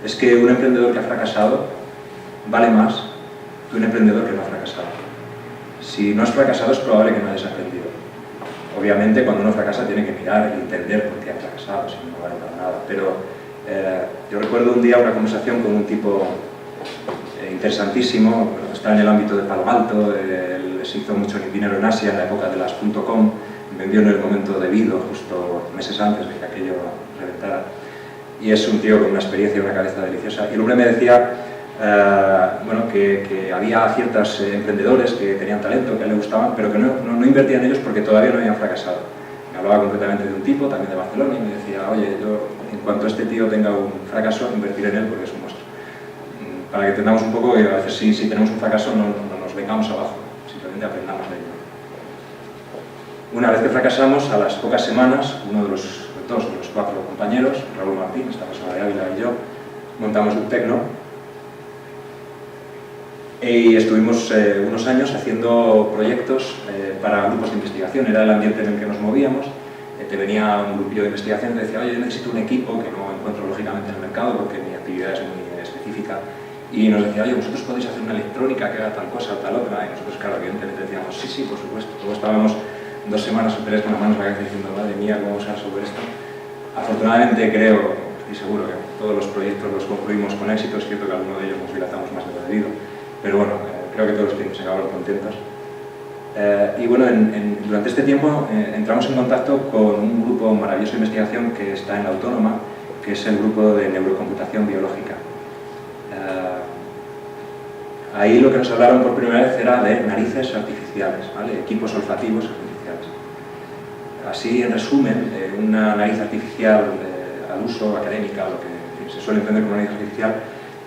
es que un emprendedor que ha fracasado vale más que un emprendedor que no ha fracasado. Si no has fracasado es probable que no hayas aprendido. Obviamente cuando uno fracasa tiene que mirar y entender por qué ha fracasado, si no vale para nada. Pero yo recuerdo un día una conversación con un tipo interesantísimo, está en el ámbito de Palo Alto, se hizo mucho dinero en Asia en la época de las .com, vendió en el momento debido, justo meses antes de que aquello reventara. Y es un tío con una experiencia y una cabeza deliciosa. Y el hombre me decía bueno, que había ciertos emprendedores que tenían talento, que a él le gustaban, pero que no invertían en ellos porque todavía no habían fracasado. Me hablaba concretamente de un tipo, también de Barcelona, y me decía, oye, yo en cuanto este tío tenga un fracaso, invertiré en él porque es un monstruo. Para que entendamos un poco que a veces si tenemos un fracaso no nos vengamos abajo, simplemente aprendamos de ello. Una vez que fracasamos, a las pocas semanas, uno de los 4 compañeros, Raúl Martín, esta persona de Ávila y yo, montamos un Tecno y estuvimos unos años haciendo proyectos para grupos de investigación. Era el ambiente en el que nos movíamos. Te venía un grupillo de investigación y te decía, oye, yo necesito un equipo que no encuentro lógicamente en el mercado porque mi actividad es muy específica. Y nos decía, oye, vosotros podéis hacer una electrónica que haga tal cosa o tal otra. Y nosotros, claro, evidentemente decíamos, sí, por supuesto. Luego estábamos 2 semanas o 3 con las manos en la cabeza diciendo, madre mía, ¿cómo vamos a resolver esto? Afortunadamente creo, estoy seguro que todos los proyectos los concluimos con éxito. Es cierto que alguno de ellos nos dilatamos más de lo debido. Pero bueno, creo que todos los que se acabaron contentos. Y bueno, durante este tiempo entramos en contacto con un grupo maravilloso de investigación que está en la Autónoma, que es el grupo de neurocomputación biológica. Ahí lo que nos hablaron por primera vez era de narices artificiales, ¿vale? Equipos olfativos artificiales. Así, en resumen, una nariz artificial al uso académica, lo que se suele entender como nariz artificial,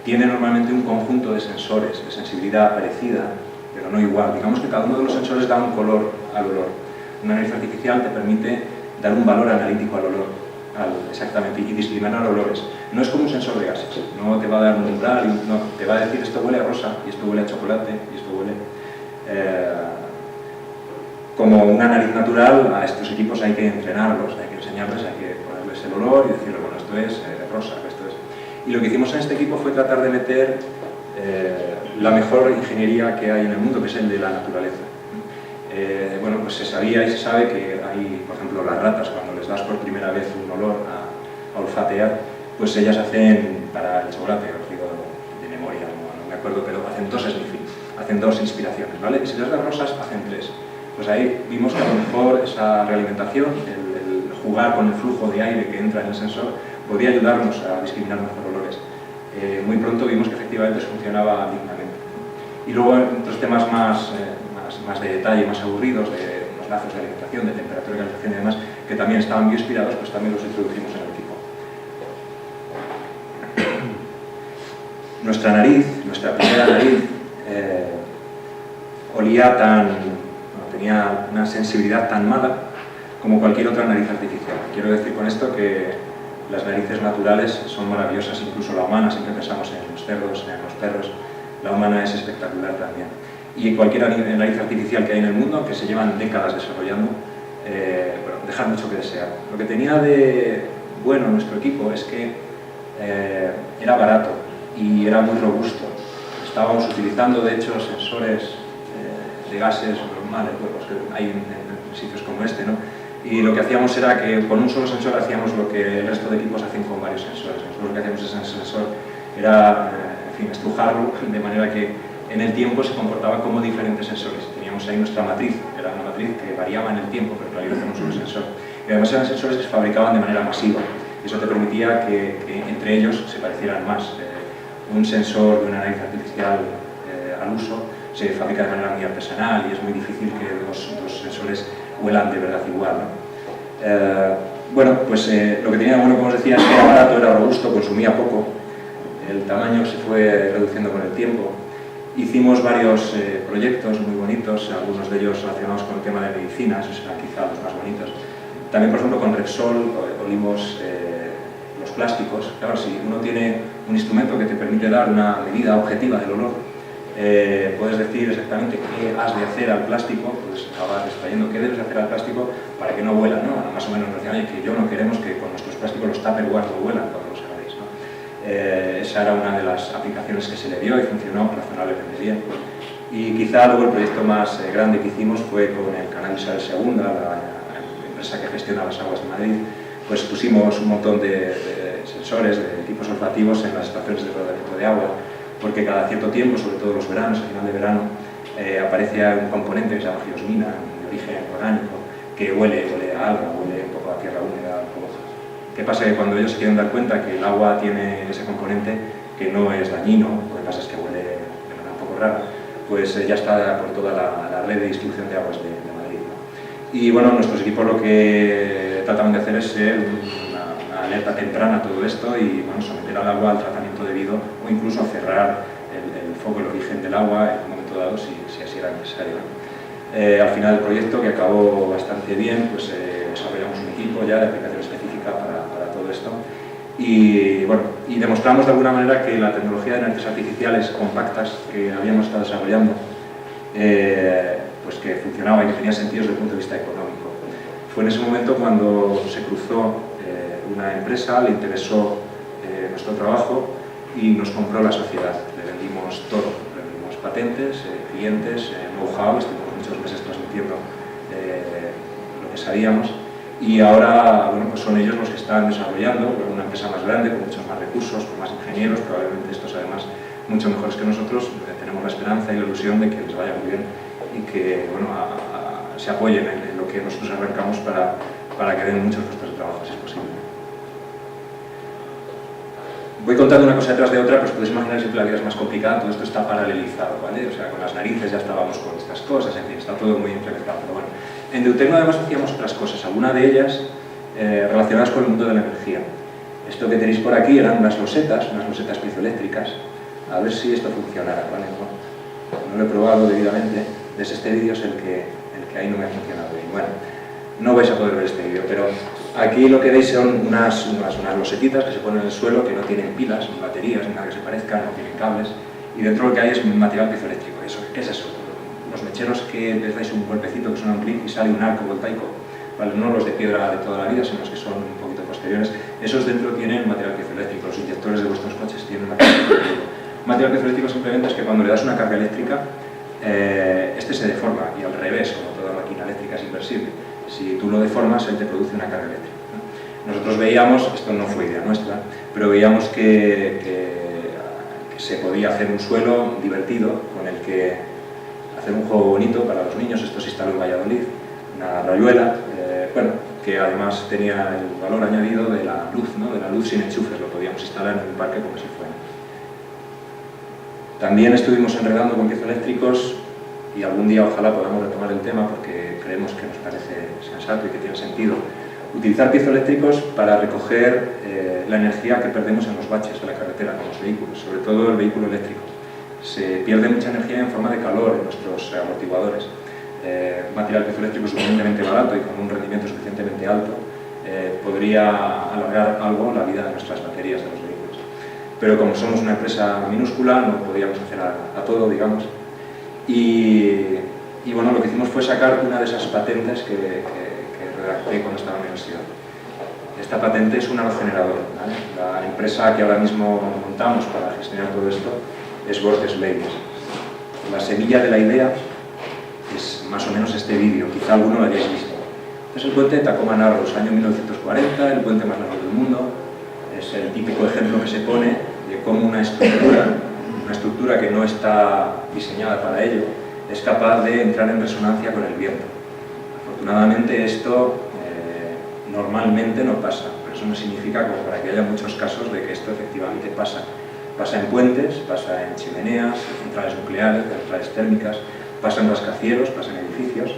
tiene normalmente un conjunto de sensores de sensibilidad parecida, pero no igual. Digamos que cada uno de los sensores da un color al olor. Una nariz artificial te permite dar un valor analítico al olor, exactamente, y discriminar olores. No es como un sensor de gases, no te va a dar un umbral, no, te va a decir esto huele a rosa, y esto huele a chocolate, y esto huele... como una nariz natural, a estos equipos hay que entrenarlos, hay que enseñarles, hay que ponerles el olor y decirles, bueno, esto es rosa, esto es... Y lo que hicimos en este equipo fue tratar de meter la mejor ingeniería que hay en el mundo, que es el de la naturaleza. Bueno, pues se sabía y se sabe que hay, por ejemplo, las ratas, cuando les das por primera vez un olor a olfatear, pues ellas hacen, para el chocolate, os digo de memoria, no me acuerdo, pero hacen 2 sniffing, hacen 2 inspiraciones, ¿vale? Y si les das rosas, hacen 3. Pues ahí vimos que a lo mejor esa realimentación, el jugar con el flujo de aire que entra en el sensor, podía ayudarnos a discriminar mejor olores. Muy pronto vimos que efectivamente eso funcionaba dignamente. Y luego otros temas más de detalle, más aburridos, de unos lazos de alimentación, de temperatura y calefacción y demás, que también estaban bioinspirados, pues también los introducimos en el equipo. Nuestra nariz, nuestra primera nariz, olía tenía una sensibilidad tan mala como cualquier otra nariz artificial. Quiero decir con esto que las narices naturales son maravillosas, incluso la humana, siempre pensamos en los cerdos, en los perros, la humana es espectacular también. Y cualquier nariz artificial que hay en el mundo, que se llevan décadas desarrollando, bueno, deja mucho que desear. Lo que tenía de bueno nuestro equipo es que era barato y era muy robusto. Estábamos utilizando, de hecho, sensores de gases normales, pues, que hay en sitios como este, ¿no? Y lo que hacíamos era que con un solo sensor hacíamos lo que el resto de equipos hacen con varios sensores. Nosotros lo que hacíamos en ese sensor era, en fin, estrujarlo de manera que en el tiempo se comportaba como diferentes sensores. Teníamos ahí nuestra matriz, era una matriz que variaba en el tiempo, pero en realidad era un solo sensor. Y además eran sensores que se fabricaban de manera masiva. Eso te permitía que entre ellos se parecieran más. Un sensor de una nariz artificial al uso se fabrica de manera muy artesanal y es muy difícil que los sensores huelan de verdad igual, ¿no? Bueno, pues lo que tenía bueno, como os decía, es que era barato, era robusto, consumía poco. El tamaño se fue reduciendo con el tiempo. Hicimos varios proyectos muy bonitos, algunos de ellos relacionados con el tema de medicina, esos eran quizá los más bonitos. También, por ejemplo, con Repsol olimos los plásticos. Claro, si uno tiene un instrumento que te permite dar una medida objetiva del olor, puedes decir exactamente qué has de hacer al plástico, puedes acabar extrayendo qué debes de hacer al plástico para que no huela, ¿no? Más o menos nos decían, oye, que yo no queremos que con nuestros plásticos los Tupperware no huelan, cuando lo sabéis, ¿no? esa era una de las aplicaciones que se le dio y funcionó razonablemente bien. Y quizá luego el proyecto más grande que hicimos fue con el Canal Isabel II, la empresa que gestiona las aguas de Madrid. Pues pusimos un montón de sensores, de equipos olfativos en las estaciones de tratamiento de agua, porque cada cierto tiempo, sobre todo los veranos, a final de verano, aparece un componente que se llama geosmina, de origen orgánico, que huele a alga, huele un poco a tierra húmeda, un poco. ¿Qué pasa? Que cuando ellos se quieren dar cuenta que el agua tiene ese componente que no es dañino, lo que pasa es que huele de manera un poco rara, pues ya está por toda la red de distribución de aguas de Madrid, ¿no? Y bueno, nuestros equipos lo que tratan de hacer es ser una alerta temprana a todo esto y bueno, someter al agua al tratamiento debido o incluso cerrar el foco, el origen del agua en un momento dado si así era necesario, ¿no? Al final del proyecto, que acabó bastante bien, pues desarrollamos un equipo ya de aplicación específica para todo esto y, bueno, y demostramos de alguna manera que la tecnología de narices artificiales compactas que habíamos estado desarrollando pues que funcionaba y que tenía sentido desde el punto de vista económico. Fue en ese momento cuando se cruzó una empresa, le interesó nuestro trabajo y nos compró la sociedad. Le vendimos todo, le vendimos patentes, clientes, know-how, estuvimos muchos meses transmitiendo lo que sabíamos y ahora bueno, pues son ellos los que están desarrollando una empresa más grande, con muchos más recursos, con más ingenieros, probablemente estos además mucho mejores que nosotros. Tenemos la esperanza y la ilusión de que les vaya muy bien y que bueno, se apoyen en lo que nosotros arrancamos para que den muchos puestos de trabajo, si es posible. Voy contando una cosa detrás de otra, pues podéis imaginar que siempre la vida es más complicada, todo esto está paralelizado, ¿vale? O sea, con las narices ya estábamos con estas cosas, en fin, está todo muy implementado, pero bueno. En Deutecno además hacíamos otras cosas, algunas de ellas relacionadas con el mundo de la energía. Esto que tenéis por aquí eran unas losetas piezoeléctricas, a ver si esto funcionara, ¿vale? Bueno, no lo he probado debidamente, este vídeo es el que ahí no me ha funcionado bien. Bueno, no vais a poder ver este vídeo, pero aquí lo que veis son unas losetitas que se ponen en el suelo, que no tienen pilas, ni baterías, ni nada que se parezca, no tienen cables, y dentro lo que hay es un material piezoeléctrico. ¿Qué es eso? Los mecheros que les dais un golpecito, que suena un clic y sale un arco voltaico, ¿vale? No los de piedra de toda la vida, sino los que son un poquito posteriores. Esos dentro tienen material piezoeléctrico, los inyectores de vuestros coches tienen material piezoeléctrico. Material piezoeléctrico simplemente es que cuando le das una carga eléctrica, este se deforma, y al revés, como toda máquina eléctrica es inversible. Si tú lo deformas, él te produce una carga eléctrica, ¿no? Nosotros veíamos, esto no fue idea nuestra, pero veíamos que se podía hacer un suelo divertido con el que hacer un juego bonito para los niños. Esto se instaló en Valladolid, una rayuela, bueno, que además tenía el valor añadido de la luz, ¿no? De la luz sin enchufes, lo podíamos instalar en un parque como si fuera. También estuvimos enredando con piezoeléctricos y algún día ojalá podamos retomar el tema porque creemos que nos parece sensato y que tiene sentido. Utilizar piezoeléctricos para recoger la energía que perdemos en los baches de la carretera con los vehículos, sobre todo el vehículo eléctrico. Se pierde mucha energía en forma de calor en nuestros amortiguadores. Un material piezoeléctrico suficientemente barato y con un rendimiento suficientemente alto podría alargar algo la vida de nuestras baterías de los vehículos. Pero como somos una empresa minúscula, no podíamos hacer a todo, digamos. Y bueno, lo que hicimos fue sacar una de esas patentes que redacté cuando estaba en la universidad. Esta patente es un aerogenerador, ¿vale? La empresa que ahora mismo montamos para gestionar todo esto es Borges Leyes. La semilla de la idea es más o menos este vídeo, quizá alguno lo hayáis visto. Es el puente de Tacoma Narrows, año 1940, el puente más largo del mundo. Es el típico ejemplo que se pone de cómo una estructura que no está diseñada para ello es capaz de entrar en resonancia con el viento. Afortunadamente esto normalmente no pasa, pero eso no significa como para que haya muchos casos de que esto efectivamente pasa. Pasa en puentes, pasa en chimeneas, en centrales nucleares, centrales térmicas, pasa en rascacielos, pasa en edificios.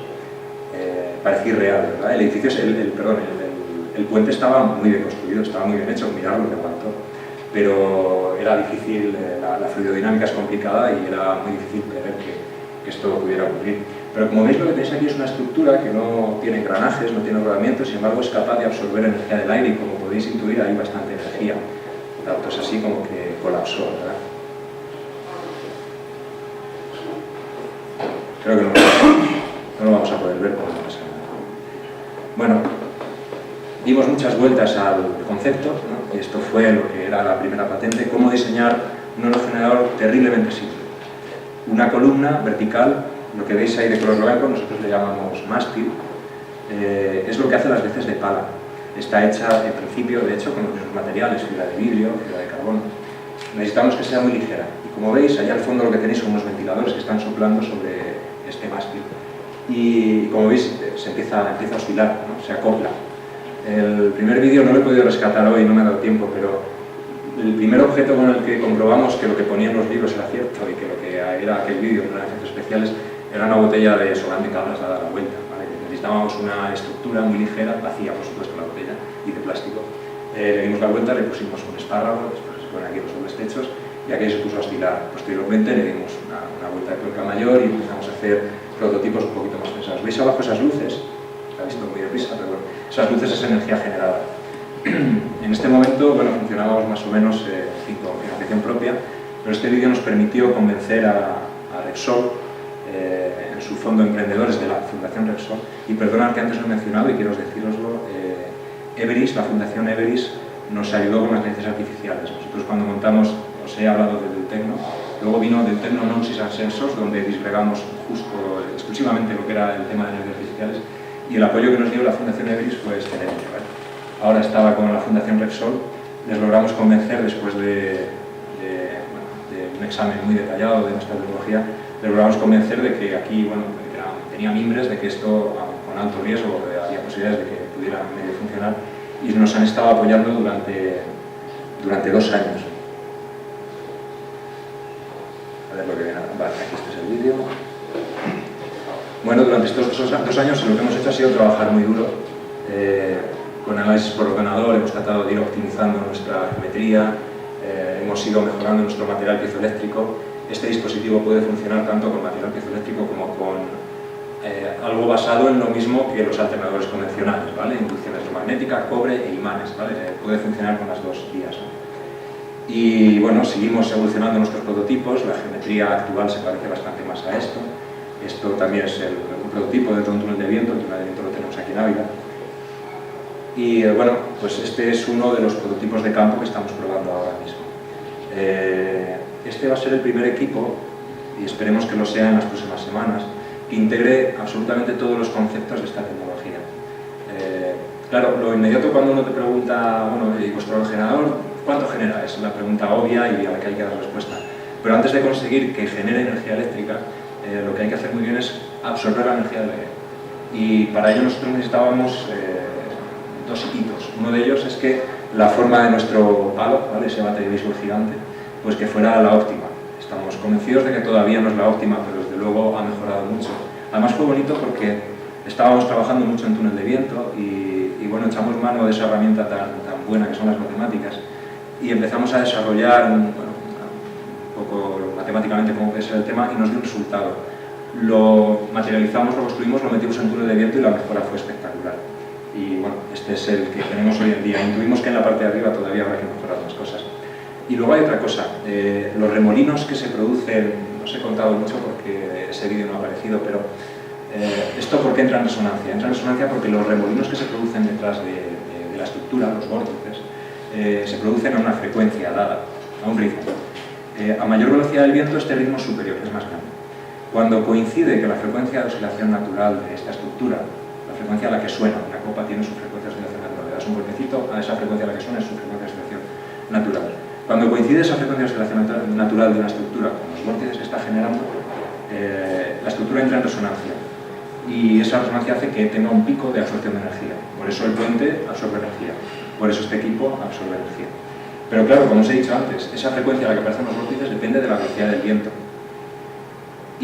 Parece irreal, ¿verdad? El puente estaba muy bien construido, estaba muy bien hecho, mirarlo que aguantó, pero era difícil, la fluidodinámica es complicada y era muy difícil prever que esto pudiera ocurrir. Pero como veis, lo que tenéis aquí es una estructura que no tiene engranajes, no tiene rodamientos, sin embargo es capaz de absorber energía del aire y como podéis intuir hay bastante energía. Tanto es así como que colapsó, ¿verdad? Creo que no lo vamos a poder ver porque no pasa nada. Bueno, dimos muchas vueltas al concepto, ¿no? y esto fue lo que era la primera patente, cómo diseñar un aerogenerador terriblemente simple. Una columna vertical, lo que veis ahí de color blanco, nosotros le llamamos mástil, es lo que hace las veces de pala. Está hecha, en principio, de hecho, con los mismos materiales, fibra de vidrio, fibra de carbono. Necesitamos que sea muy ligera. Y como veis, allá al fondo lo que tenéis son unos ventiladores que están soplando sobre este mástil. Y como veis, se empieza a oscilar, ¿no? Se acopla. El primer vídeo no lo he podido rescatar hoy, no me ha dado tiempo, pero el primer objeto con el que comprobamos que lo que ponían los libros era cierto y que lo que era aquel vídeo no eran efectos especiales era una botella de Solán de Cabras dada la vuelta. ¿Vale? Necesitábamos una estructura muy ligera, vacía por supuesto la botella, y de plástico. Le dimos la vuelta, le pusimos un espárrago, después se ponen aquí los dobles techos, y aquí se puso a oscilar. Posteriormente le dimos una vuelta de tuerca mayor y empezamos a hacer prototipos un poquito más pesados. ¿Veis abajo esas luces? La he visto muy deprisa, pero bueno, esas luces es energía generada. En este momento, bueno, funcionábamos más o menos con financiación propia, pero este vídeo nos permitió convencer a Repsol, en su fondo Emprendedores de la Fundación Repsol, y perdonad que antes lo he mencionado y quiero deciroslo, Everis, la Fundación Everis, nos ayudó con las narices artificiales. Nosotros cuando montamos, os he hablado del Deutecno, luego vino Deutecno Nonsis and Sensors, donde disgregamos exclusivamente lo que era el tema de narices artificiales, y el apoyo que nos dio la Fundación Everis fue excelente, ¿vale? Ahora estaba con la Fundación Repsol, les logramos convencer después de un examen muy detallado de nuestra tecnología, les logramos convencer de que aquí, bueno, tenía mimbres, de que esto con alto riesgo había posibilidades de que pudiera medio funcionar, y nos han estado apoyando durante 2 años. A ver lo que viene. Vale, aquí este es el vídeo. Bueno, durante estos 2 años lo que hemos hecho ha sido trabajar muy duro. Con análisis por ordenador hemos tratado de ir optimizando nuestra geometría, hemos ido mejorando nuestro material piezoeléctrico. Este dispositivo puede funcionar tanto con material piezoeléctrico como con algo basado en lo mismo que los alternadores convencionales, ¿vale? Inducción electromagnética, cobre e imanes, ¿vale? Puede funcionar con las dos vías, ¿no? Y bueno, seguimos evolucionando nuestros prototipos, la geometría actual se parece bastante más a esto. Esto también es un prototipo de un túnel de viento, el túnel de viento lo tenemos aquí en Ávila. Y bueno, pues este es uno de los prototipos de campo que estamos probando ahora mismo. Este va a ser el primer equipo, y esperemos que lo sea en las próximas semanas, que integre absolutamente todos los conceptos de esta tecnología. Claro, lo inmediato cuando uno te pregunta, bueno, ¿y vuestro aerogenerador cuánto genera? Es la pregunta obvia y a la que hay que dar respuesta. Pero antes de conseguir que genere energía eléctrica, lo que hay que hacer muy bien es absorber la energía del aire. Y para ello nosotros necesitábamos 2 hitos. Uno de ellos es que la forma de nuestro palo, ¿vale? Ese bate de béisbol gigante, pues que fuera la óptima. Estamos convencidos de que todavía no es la óptima, pero desde luego ha mejorado mucho. Además fue bonito porque estábamos trabajando mucho en túnel de viento y bueno, echamos mano de esa herramienta tan buena que son las matemáticas y empezamos a desarrollar un poco matemáticamente cómo puede ser el tema y nos dio un resultado. Lo materializamos, lo construimos, lo metimos en túnel de viento y la mejora fue espectacular. Y bueno, este es el que tenemos hoy en día. Intuimos que en la parte de arriba todavía habrá que mejorar más cosas. Y luego hay otra cosa, los remolinos que se producen, no os he contado mucho porque ese vídeo no ha aparecido, pero ¿esto por qué entra en resonancia? Entra en resonancia porque los remolinos que se producen detrás de la estructura, los vórtices, se producen a una frecuencia dada, a un ritmo. A mayor velocidad del viento este ritmo es superior, es más grande. Cuando coincide que la frecuencia de oscilación natural de esta estructura, la frecuencia a la que suena, una copa tiene su frecuencia de oscilación natural, le das un golpecito, a esa frecuencia a la que suena es su frecuencia de oscilación natural. Cuando coincide esa frecuencia de oscilación natural de una estructura con los vórtices que está generando, la estructura entra en resonancia y esa resonancia hace que tenga un pico de absorción de energía. Por eso el puente absorbe energía, por eso este equipo absorbe energía. Pero claro, como os he dicho antes, esa frecuencia a la que aparecen los vórtices depende de la velocidad del viento.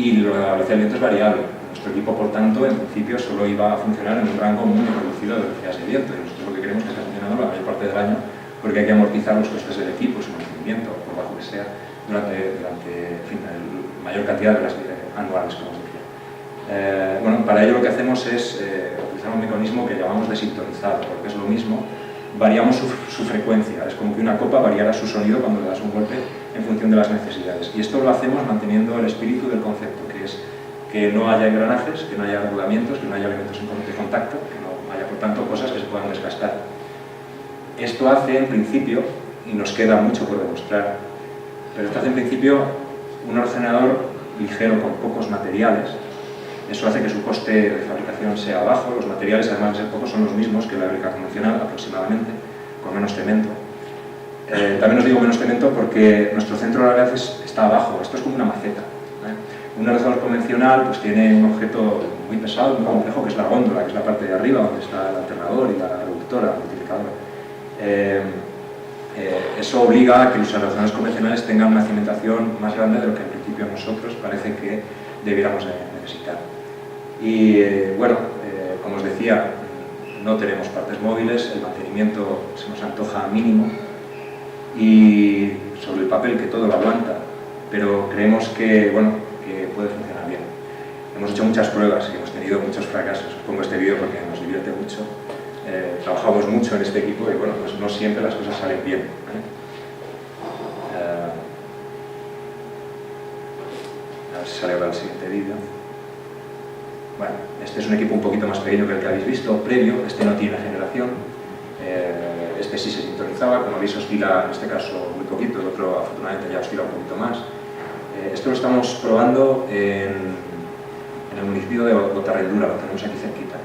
Y la velocidad del viento es variable. Nuestro equipo, por tanto, en principio solo iba a funcionar en un rango muy reducido de velocidades de viento. Y nosotros lo que queremos es que esté funcionando la mayor parte del año, porque hay que amortizar los costes del equipo, su mantenimiento, por bajo que sea, durante en fin, la mayor cantidad de horas anuales, como os decía. Bueno, para ello lo que hacemos es utilizar un mecanismo que llamamos de sintonizado, porque es lo mismo, variamos su frecuencia, es como que una copa variara su sonido cuando le das un golpe en función de las necesidades. Y esto lo hacemos manteniendo el espíritu del concepto, que es que no haya engranajes, que no haya rodamientos, que no haya elementos de contacto, que no haya, por tanto, cosas que se puedan desgastar. Esto hace, en principio, y nos queda mucho por demostrar, pero esto hace, en principio, un ordenador ligero con pocos materiales. Eso hace que su coste de fabricación sea bajo. Los materiales, además de ser pocos, son los mismos que la eólica convencional, aproximadamente, con menos cemento. También os digo menos cemento porque nuestro centro de gravedad está abajo. Esto es como una maceta. Un ordenador convencional pues, tiene un objeto muy pesado, muy complejo, que es la góndola, que es la parte de arriba donde está el alternador y la reductora, el multiplicador. Eso obliga a que los ordenadores convencionales tengan una cimentación más grande de lo que en principio nosotros parece que debiéramos necesitar. Y bueno, como os decía, no tenemos partes móviles, el mantenimiento se nos antoja mínimo y sobre el papel que todo lo aguanta, pero creemos que, bueno, que puede funcionar bien. Hemos hecho muchas pruebas y hemos tenido muchos fracasos. Os pongo este vídeo porque nos divierte mucho. Trabajamos mucho en este equipo y bueno, pues no siempre las cosas salen bien. A ver si sale ahora el siguiente vídeo. Bueno, este es un equipo un poquito más pequeño que el que habéis visto previo. Este no tiene generación. Este sí se sintonizaba, como veis oscila en este caso muy poquito, el otro afortunadamente ya oscila un poquito más. Esto lo estamos probando en el municipio de Botarreldura, lo tenemos aquí cerquita.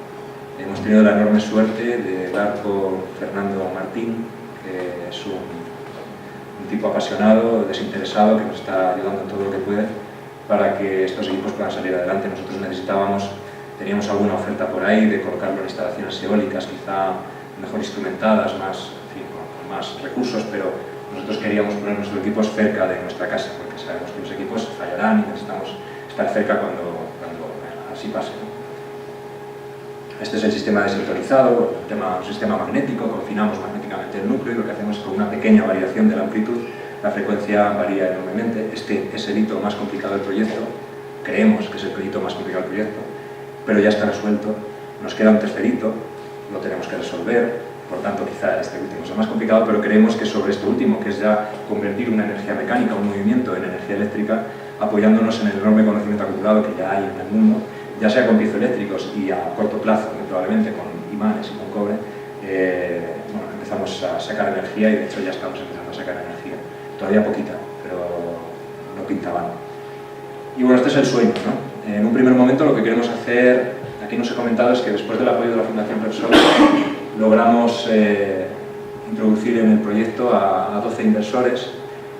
Hemos tenido la enorme suerte de dar con Fernando Martín, que es un tipo apasionado, desinteresado, que nos está ayudando en todo lo que puede para que estos equipos puedan salir adelante. Nosotros teníamos alguna oferta por ahí de colocarlo en instalaciones eólicas, quizá mejor instrumentadas, más, en fin, con más recursos, pero nosotros queríamos poner nuestros equipos cerca de nuestra casa, porque sabemos que los equipos fallarán y necesitamos estar cerca cuando así pase. Este es el sistema desintonizado, un sistema magnético, confinamos magnéticamente el núcleo y lo que hacemos es con una pequeña variación de la amplitud, la frecuencia varía enormemente. Este es el hito más complicado del proyecto, creemos que es el hito más complicado del proyecto, pero ya está resuelto. Nos queda un tercer hito, lo tenemos que resolver, por tanto quizá este último es el más complicado, pero creemos que sobre este último, que es ya convertir una energía mecánica, un movimiento en energía eléctrica, apoyándonos en el enorme conocimiento acumulado que ya hay en el mundo, ya sea con piezoeléctricos y a corto plazo, probablemente con imanes y con cobre, bueno, empezamos a sacar energía y de hecho ya estamos empezando a sacar energía. Todavía poquita, pero no pinta mal. Y bueno, este es el sueño, ¿no? En un primer momento lo que queremos hacer, aquí nos he comentado, es que después del apoyo de la Fundación Repsol logramos introducir en el proyecto a 12 inversores,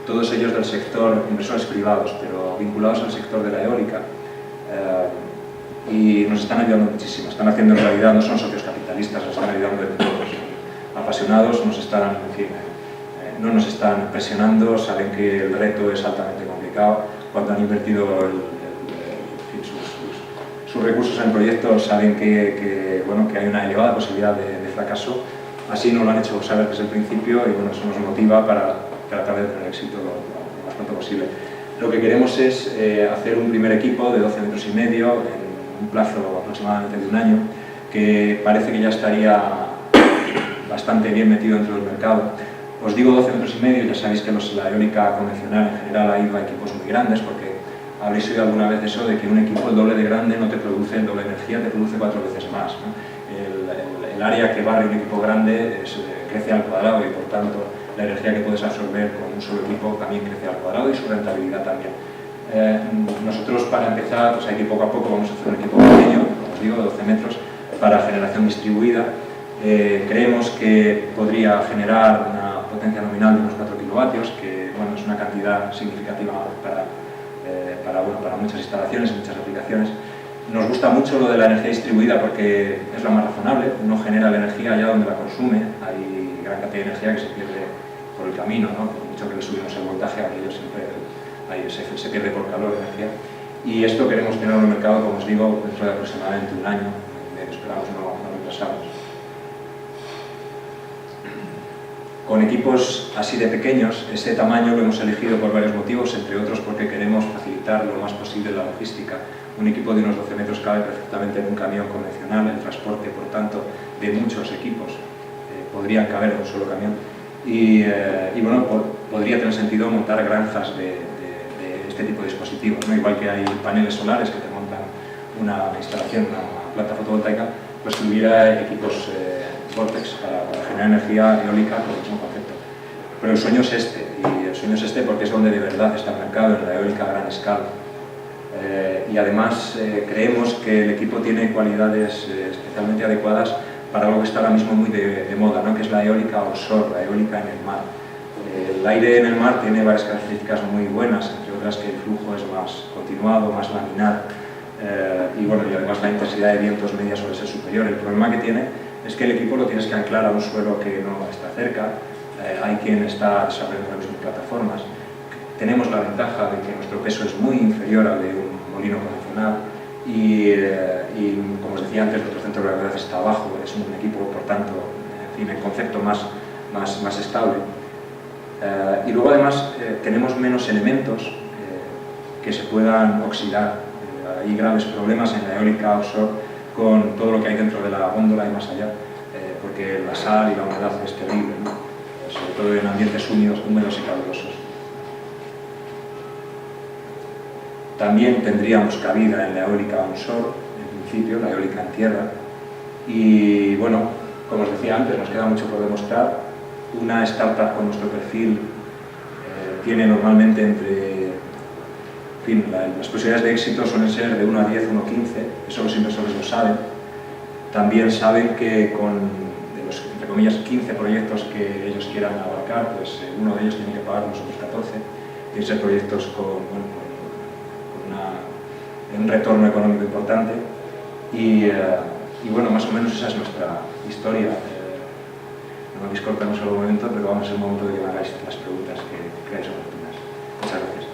todos ellos del sector, inversores privados, pero vinculados al sector de la eólica. Y nos están ayudando muchísimo, están haciendo en realidad, no son socios capitalistas, nos están ayudando de todos, apasionados, nos están, en fin, no nos están presionando, saben que el reto es altamente complicado. Cuando han invertido sus recursos en el proyecto saben bueno, que hay una elevada posibilidad de fracaso, así nos lo han hecho saber desde el principio y bueno, eso nos motiva para tratar de tener éxito lo más pronto posible. Lo que queremos es hacer un primer equipo de 12 metros y medio en un plazo aproximadamente de un año, que parece que ya estaría bastante bien metido dentro del mercado. Os digo 12 metros y medio, ya sabéis que la eólica convencional en general ha ido a equipos muy grandes, porque habréis oído alguna vez eso de que un equipo el doble de grande no te produce el doble de energía, te produce 4 veces más, ¿no? El área que barre un equipo grande crece al cuadrado y por tanto la energía que puedes absorber con un solo equipo también crece al cuadrado y su rentabilidad también. Nosotros para empezar, pues hay que poco a poco vamos a hacer un equipo pequeño, como os digo, de 12 metros para generación distribuida. Creemos que podría generar una potencia nominal de unos 4 kilovatios, que bueno, es una cantidad significativa para muchas instalaciones y muchas aplicaciones. Nos gusta mucho lo de la energía distribuida porque es la más razonable, uno genera la energía allá donde la consume, hay gran cantidad de energía que se pierde por el camino, ¿no? Por mucho que le subimos el voltaje, aquello siempre se pierde por calor de energía. Y esto queremos tenerlo en el mercado, como os digo, dentro de aproximadamente un año, esperamos no retrasarnos. Con equipos así de pequeños, ese tamaño lo hemos elegido por varios motivos, entre otros porque queremos facilitar lo más posible la logística. Un equipo de unos 12 metros cabe perfectamente en un camión convencional, el transporte, por tanto, de muchos equipos podrían caber en un solo camión. Y bueno, podría tener sentido montar granjas de este tipo de dispositivos, ¿no? Igual que hay paneles solares que te montan una instalación, una planta fotovoltaica, pues que hubiera equipos Vortex para generar energía eólica con el mismo concepto. Pero el sueño es este, y el sueño es este porque es donde de verdad está el mercado, en la eólica a gran escala. Y además creemos que el equipo tiene cualidades especialmente adecuadas para algo que está ahora mismo muy de moda, ¿no? Que es la eólica offshore, la eólica en el mar. El aire en el mar tiene varias características muy buenas, entre otras que el flujo es más continuado, más laminar, y además la intensidad de vientos media suele ser superior. El problema que tiene es que el equipo lo tienes que anclar a un suelo que no está cerca, hay quien está desarrollando las mismas plataformas. Tenemos la ventaja de que nuestro peso es muy inferior al de un molino convencional y como os decía antes, nuestro centro de gravedad está abajo, es un equipo, por tanto, en fin, el concepto más estable. Y luego además tenemos menos elementos que se puedan oxidar. Hay graves problemas en la eólica offshore con todo lo que hay dentro de la góndola y más allá, porque la sal y la humedad es terrible, ¿no? Sobre todo en ambientes húmedos y calurosos. También tendríamos cabida en la eólica onshore, en principio, la eólica en tierra. Y bueno, como os decía antes, nos queda mucho por demostrar. Una startup con nuestro perfil tiene normalmente las posibilidades de éxito suelen ser de 1 a 10, 1 a 15, eso los inversores lo saben. También saben que con de los, entre comillas, 15 proyectos que ellos quieran abarcar, pues uno de ellos tiene que pagar los otros 14. Tienen que ser proyectos con un retorno económico importante y bueno, más o menos esa es nuestra historia. No me discortan un solo momento, pero vamos a ser un momento de que me hagáis las preguntas que creáis oportunas. Muchas gracias.